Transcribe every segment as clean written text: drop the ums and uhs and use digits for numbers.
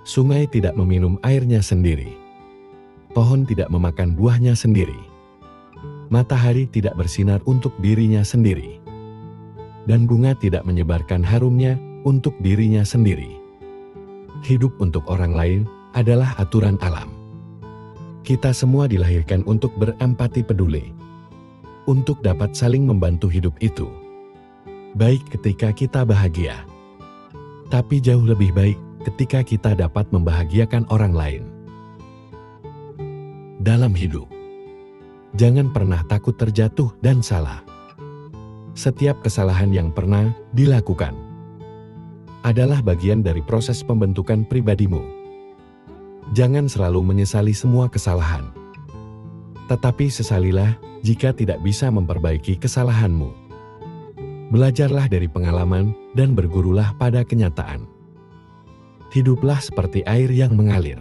Sungai tidak meminum airnya sendiri. Pohon tidak memakan buahnya sendiri. Matahari tidak bersinar untuk dirinya sendiri. Dan bunga tidak menyebarkan harumnya untuk dirinya sendiri. Hidup untuk orang lain adalah aturan alam. Kita semua dilahirkan untuk berempati peduli, untuk dapat saling membantu hidup itu. Baik ketika kita bahagia, tapi jauh lebih baik ketika kita dapat membahagiakan orang lain. Dalam hidup, jangan pernah takut terjatuh dan salah. Setiap kesalahan yang pernah dilakukan adalah bagian dari proses pembentukan pribadimu. Jangan selalu menyesali semua kesalahan, tetapi sesalilah jika tidak bisa memperbaiki kesalahanmu. Belajarlah dari pengalaman dan bergurulah pada kenyataan. Hiduplah seperti air yang mengalir.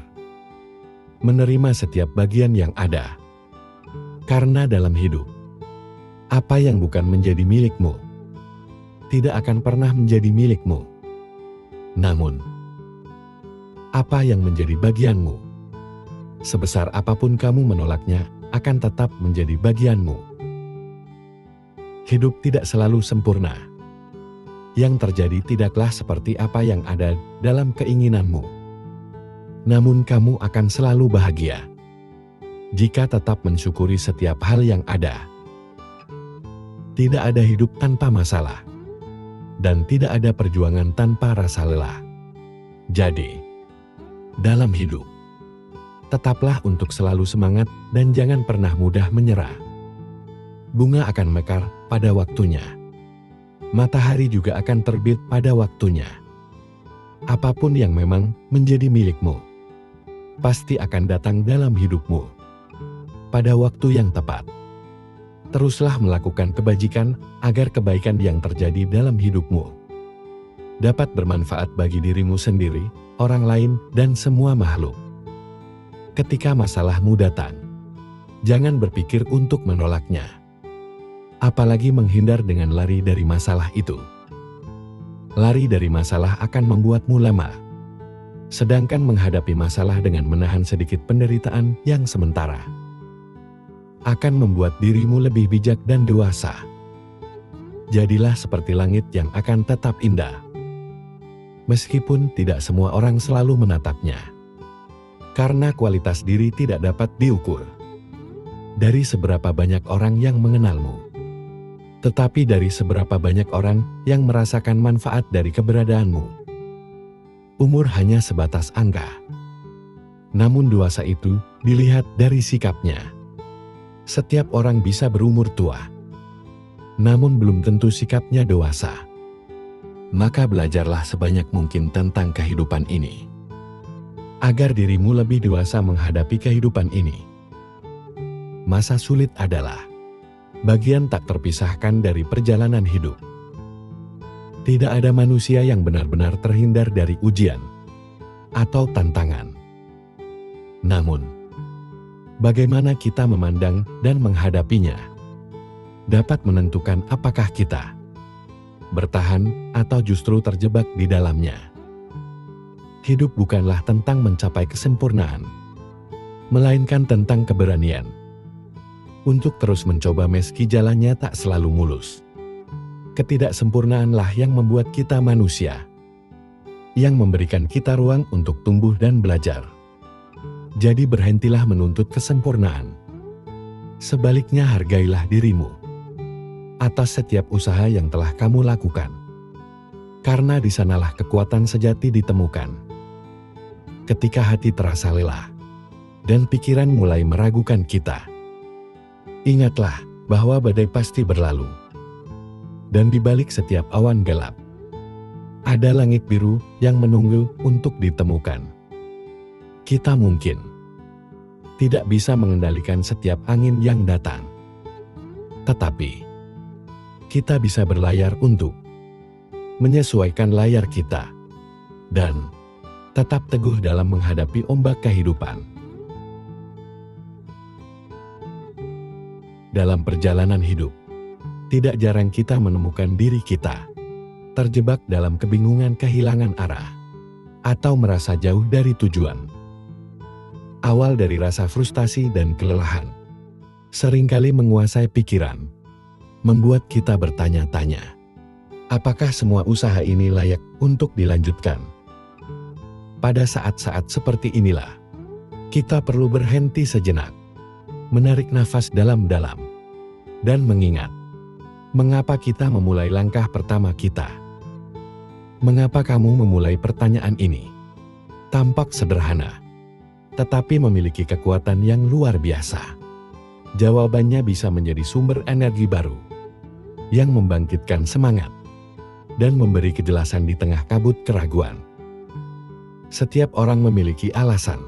Menerima setiap bagian yang ada. Karena dalam hidup, apa yang bukan menjadi milikmu, tidak akan pernah menjadi milikmu. Namun, apa yang menjadi bagianmu, sebesar apapun kamu menolaknya, akan tetap menjadi bagianmu. Hidup tidak selalu sempurna. Yang terjadi tidaklah seperti apa yang ada dalam keinginanmu. Namun kamu akan selalu bahagia jika tetap mensyukuri setiap hal yang ada. Tidak ada hidup tanpa masalah, dan tidak ada perjuangan tanpa rasa lelah. Jadi, dalam hidup, tetaplah untuk selalu semangat dan jangan pernah mudah menyerah. Bunga akan mekar pada waktunya. Matahari juga akan terbit pada waktunya. Apapun yang memang menjadi milikmu, pasti akan datang dalam hidupmu pada waktu yang tepat. Teruslah melakukan kebajikan agar kebaikan yang terjadi dalam hidupmu dapat bermanfaat bagi dirimu sendiri, orang lain, dan semua makhluk. Ketika masalahmu datang, jangan berpikir untuk menolaknya, apalagi menghindar dengan lari dari masalah itu. Lari dari masalah akan membuatmu lemah, sedangkan menghadapi masalah dengan menahan sedikit penderitaan yang sementara akan membuat dirimu lebih bijak dan dewasa. Jadilah seperti langit yang akan tetap indah, meskipun tidak semua orang selalu menatapnya. Karena kualitas diri tidak dapat diukur dari seberapa banyak orang yang mengenalmu, tetapi dari seberapa banyak orang yang merasakan manfaat dari keberadaanmu. Umur hanya sebatas angka, namun dewasa itu dilihat dari sikapnya. Setiap orang bisa berumur tua, namun belum tentu sikapnya dewasa. Maka belajarlah sebanyak mungkin tentang kehidupan ini, agar dirimu lebih dewasa menghadapi kehidupan ini. Masa sulit adalah bagian tak terpisahkan dari perjalanan hidup. Tidak ada manusia yang benar-benar terhindar dari ujian atau tantangan. Namun, bagaimana kita memandang dan menghadapinya dapat menentukan apakah kita bertahan atau justru terjebak di dalamnya. Hidup bukanlah tentang mencapai kesempurnaan, melainkan tentang keberanian untuk terus mencoba meski jalannya tak selalu mulus. Ketidaksempurnaanlah yang membuat kita manusia, yang memberikan kita ruang untuk tumbuh dan belajar. Jadi berhentilah menuntut kesempurnaan. Sebaliknya hargailah dirimu atas setiap usaha yang telah kamu lakukan. Karena di sanalah kekuatan sejati ditemukan. Ketika hati terasa lelah dan pikiran mulai meragukan kita, ingatlah bahwa badai pasti berlalu. Dan di balik setiap awan gelap, ada langit biru yang menunggu untuk ditemukan. Kita mungkin tidak bisa mengendalikan setiap angin yang datang, tetapi kita bisa berlayar untuk menyesuaikan layar kita dan tetap teguh dalam menghadapi ombak kehidupan. Dalam perjalanan hidup, tidak jarang kita menemukan diri kita terjebak dalam kebingungan kehilangan arah. atau merasa jauh dari tujuan. Awal dari rasa frustasi dan kelelahan seringkali menguasai pikiran, membuat kita bertanya-tanya, apakah semua usaha ini layak untuk dilanjutkan? Pada saat-saat seperti inilah, kita perlu berhenti sejenak, menarik nafas dalam-dalam, dan mengingat, mengapa kita memulai langkah pertama kita. Mengapa kamu memulai pertanyaan ini? Tampak sederhana, tetapi memiliki kekuatan yang luar biasa. Jawabannya bisa menjadi sumber energi baru, yang membangkitkan semangat, dan memberi kejelasan di tengah kabut keraguan. Setiap orang memiliki alasan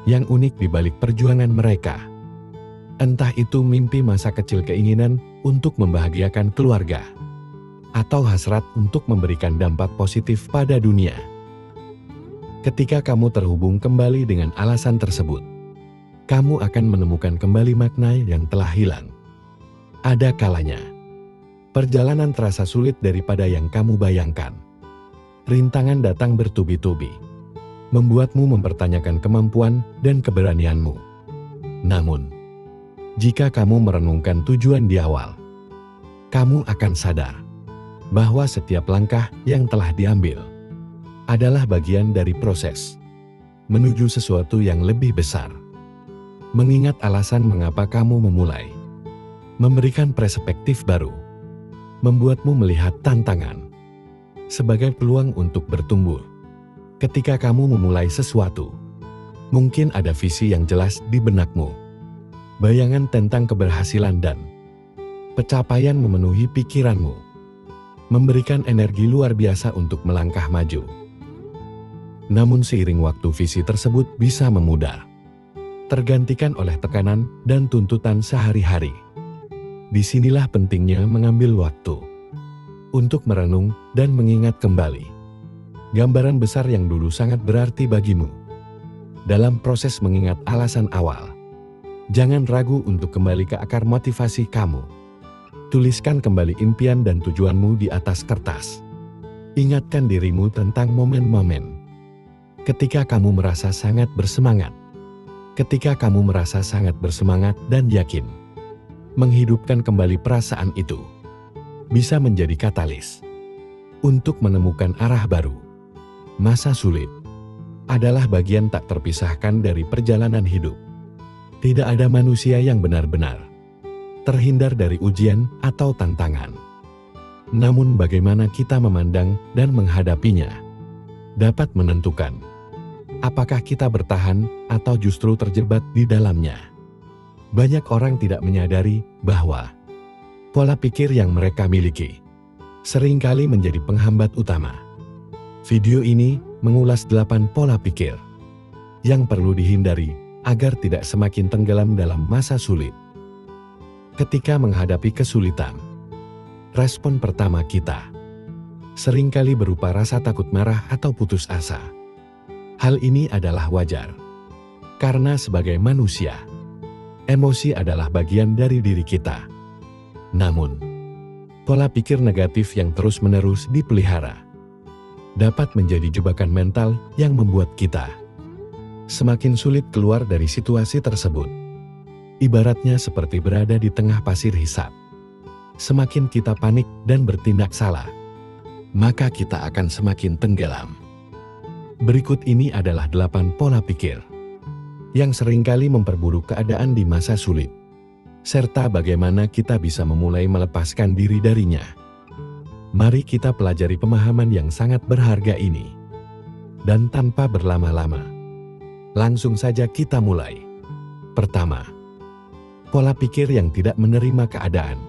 yang unik di balik perjuangan mereka. Entah itu mimpi masa kecil, keinginan untuk membahagiakan keluarga, atau hasrat untuk memberikan dampak positif pada dunia. Ketika kamu terhubung kembali dengan alasan tersebut, kamu akan menemukan kembali makna yang telah hilang. Ada kalanya, perjalanan terasa sulit daripada yang kamu bayangkan. Rintangan datang bertubi-tubi, membuatmu mempertanyakan kemampuan dan keberanianmu. Namun, jika kamu merenungkan tujuan di awal, kamu akan sadar bahwa setiap langkah yang telah diambil adalah bagian dari proses menuju sesuatu yang lebih besar. Mengingat alasan mengapa kamu memulai, memberikan perspektif baru, membuatmu melihat tantangan sebagai peluang untuk bertumbuh. Ketika kamu memulai sesuatu, mungkin ada visi yang jelas di benakmu, bayangan tentang keberhasilan dan pencapaian memenuhi pikiranmu, memberikan energi luar biasa untuk melangkah maju. Namun seiring waktu visi tersebut bisa memudar, tergantikan oleh tekanan dan tuntutan sehari-hari. Disinilah pentingnya mengambil waktu untuk merenung dan mengingat kembali gambaran besar yang dulu sangat berarti bagimu. Dalam proses mengingat alasan awal, jangan ragu untuk kembali ke akar motivasi kamu. Tuliskan kembali impian dan tujuanmu di atas kertas. Ingatkan dirimu tentang momen-momen ketika kamu merasa sangat bersemangat. Ketika kamu merasa sangat bersemangat dan yakin, menghidupkan kembali perasaan itu bisa menjadi katalis untuk menemukan arah baru. Masa sulit adalah bagian tak terpisahkan dari perjalanan hidup. Tidak ada manusia yang benar-benar terhindar dari ujian atau tantangan. Namun bagaimana kita memandang dan menghadapinya dapat menentukan apakah kita bertahan atau justru terjebak di dalamnya. Banyak orang tidak menyadari bahwa pola pikir yang mereka miliki seringkali menjadi penghambat utama. Video ini mengulas 8 pola pikir yang perlu dihindari agar tidak semakin tenggelam dalam masa sulit. Ketika menghadapi kesulitan, respon pertama kita seringkali berupa rasa takut, marah, atau putus asa. Hal ini adalah wajar, karena sebagai manusia, emosi adalah bagian dari diri kita. Namun, pola pikir negatif yang terus-menerus dipelihara dapat menjadi jebakan mental yang membuat kita semakin sulit keluar dari situasi tersebut. Ibaratnya seperti berada di tengah pasir hisap. Semakin kita panik dan bertindak salah, maka kita akan semakin tenggelam. Berikut ini adalah 8 pola pikir yang seringkali memperburuk keadaan di masa sulit, serta bagaimana kita bisa memulai melepaskan diri darinya. Mari kita pelajari pemahaman yang sangat berharga ini. Dan tanpa berlama-lama, langsung saja kita mulai. Pertama, pola pikir yang tidak menerima keadaan.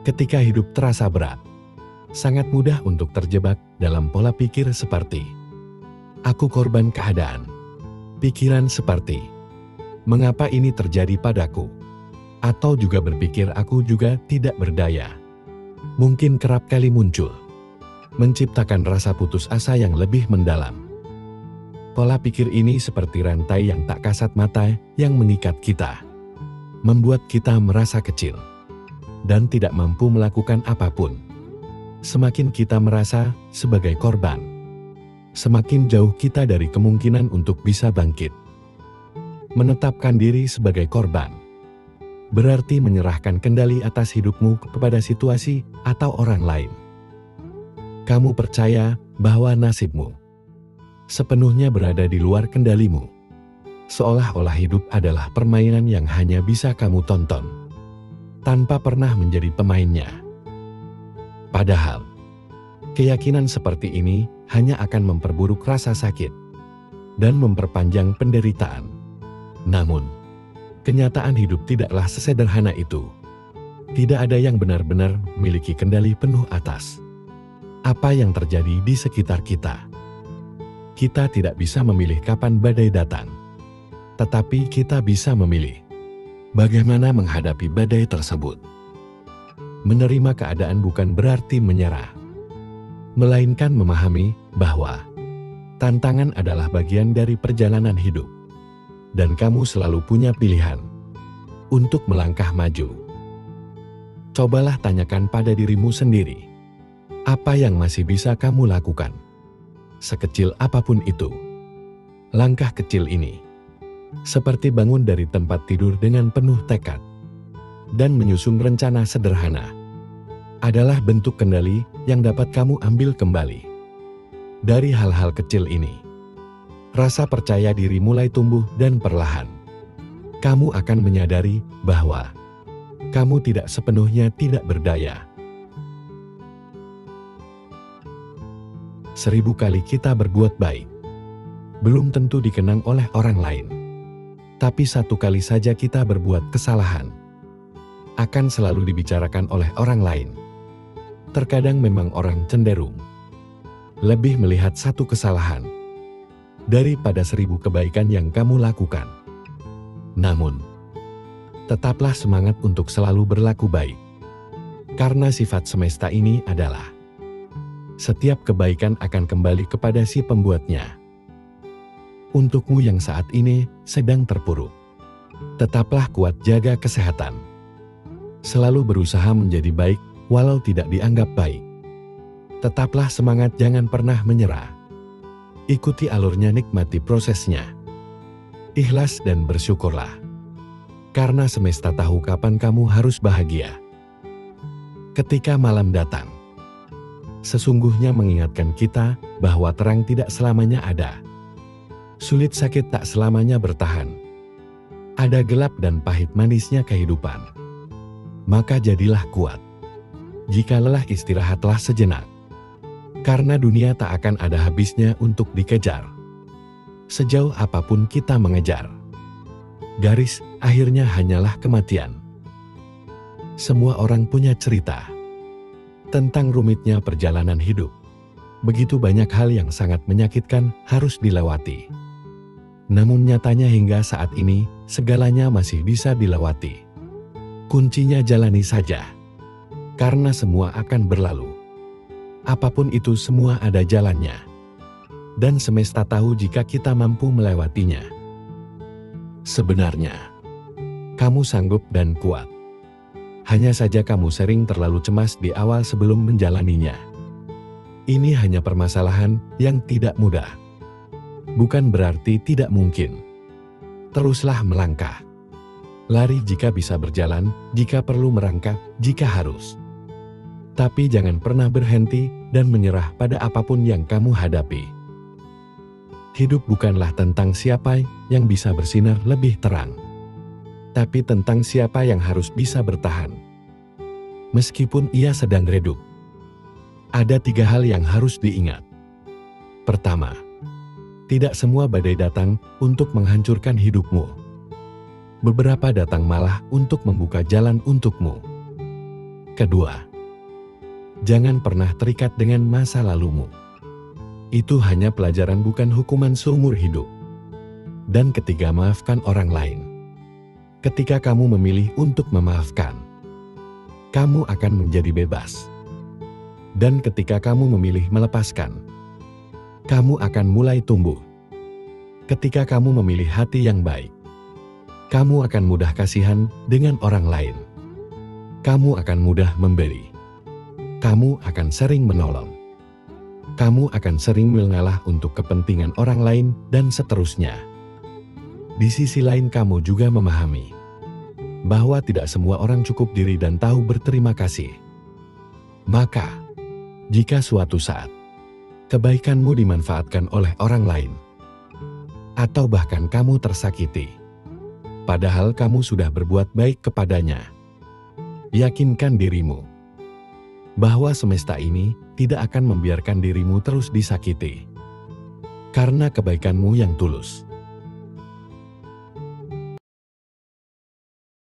Ketika hidup terasa berat, sangat mudah untuk terjebak dalam pola pikir seperti aku korban keadaan. Pikiran seperti mengapa ini terjadi padaku? Atau juga berpikir aku juga tidak berdaya. Mungkin kerap kali muncul, menciptakan rasa putus asa yang lebih mendalam. Pola pikir ini seperti rantai yang tak kasat mata yang mengikat kita, membuat kita merasa kecil dan tidak mampu melakukan apapun. Semakin kita merasa sebagai korban, semakin jauh kita dari kemungkinan untuk bisa bangkit. Menetapkan diri sebagai korban berarti menyerahkan kendali atas hidupmu kepada situasi atau orang lain. Kamu percaya bahwa nasibmu sepenuhnya berada di luar kendalimu, seolah-olah hidup adalah permainan yang hanya bisa kamu tonton, tanpa pernah menjadi pemainnya. Padahal, keyakinan seperti ini hanya akan memperburuk rasa sakit dan memperpanjang penderitaan. Namun, kenyataan hidup tidaklah sesederhana itu. Tidak ada yang benar-benar memiliki kendali penuh atas apa yang terjadi di sekitar kita. Kita tidak bisa memilih kapan badai datang, tetapi kita bisa memilih bagaimana menghadapi badai tersebut. Menerima keadaan bukan berarti menyerah, melainkan memahami bahwa tantangan adalah bagian dari perjalanan hidup, dan kamu selalu punya pilihan untuk melangkah maju. Cobalah tanyakan pada dirimu sendiri, apa yang masih bisa kamu lakukan? Sekecil apapun itu, langkah kecil ini, seperti bangun dari tempat tidur dengan penuh tekad dan menyusun rencana sederhana, adalah bentuk kendali yang dapat kamu ambil kembali. Dari hal-hal kecil ini, rasa percaya diri mulai tumbuh dan perlahan kamu akan menyadari bahwa kamu tidak sepenuhnya tidak berdaya. 1000 kali kita berbuat baik belum tentu dikenang oleh orang lain. Tapi 1 kali saja kita berbuat kesalahan akan selalu dibicarakan oleh orang lain. Terkadang memang orang cenderung lebih melihat 1 kesalahan daripada 1000 kebaikan yang kamu lakukan. Namun, tetaplah semangat untuk selalu berlaku baik. Karena sifat semesta ini adalah setiap kebaikan akan kembali kepada si pembuatnya. Untukmu yang saat ini sedang terpuruk, tetaplah kuat, jaga kesehatan. Selalu berusaha menjadi baik walau tidak dianggap baik. Tetaplah semangat, jangan pernah menyerah. Ikuti alurnya, nikmati prosesnya. Ikhlas dan bersyukurlah. Karena semesta tahu kapan kamu harus bahagia. Ketika malam datang, sesungguhnya mengingatkan kita bahwa terang tidak selamanya ada. Sulit sakit tak selamanya bertahan. Ada gelap dan pahit manisnya kehidupan. Maka jadilah kuat. Jika lelah, istirahatlah sejenak. Karena dunia tak akan ada habisnya untuk dikejar. Sejauh apapun kita mengejar, garis akhirnya hanyalah kematian. Semua orang punya cerita tentang rumitnya perjalanan hidup. Begitu banyak hal yang sangat menyakitkan harus dilewati. Namun nyatanya hingga saat ini, segalanya masih bisa dilewati. Kuncinya jalani saja. Karena semua akan berlalu. Apapun itu, semua ada jalannya. Dan semesta tahu jika kita mampu melewatinya. Sebenarnya, kamu sanggup dan kuat. Hanya saja kamu sering terlalu cemas di awal sebelum menjalaninya. Ini hanya permasalahan yang tidak mudah. Bukan berarti tidak mungkin. Teruslah melangkah. Lari jika bisa, berjalan jika perlu, merangkak jika harus. Tapi jangan pernah berhenti dan menyerah pada apapun yang kamu hadapi. Hidup bukanlah tentang siapa yang bisa bersinar lebih terang, tapi tentang siapa yang harus bisa bertahan. Meskipun ia sedang redup. Ada 3 hal yang harus diingat. Pertama, tidak semua badai datang untuk menghancurkan hidupmu. Beberapa datang malah untuk membuka jalan untukmu. Kedua, jangan pernah terikat dengan masa lalumu. Itu hanya pelajaran, bukan hukuman seumur hidup. Dan ketiga, maafkan orang lain. Ketika kamu memilih untuk memaafkan, kamu akan menjadi bebas. Dan ketika kamu memilih melepaskan, kamu akan mulai tumbuh. Ketika kamu memilih hati yang baik, kamu akan mudah kasihan dengan orang lain. Kamu akan mudah memberi. Kamu akan sering menolong. kamu akan sering mengalah untuk kepentingan orang lain, dan seterusnya. Di sisi lain kamu juga memahami bahwa tidak semua orang cukup diri dan tahu berterima kasih. Maka, jika suatu saat kebaikanmu dimanfaatkan oleh orang lain, atau bahkan kamu tersakiti, padahal kamu sudah berbuat baik kepadanya, yakinkan dirimu bahwa semesta ini tidak akan membiarkan dirimu terus disakiti. Karena kebaikanmu yang tulus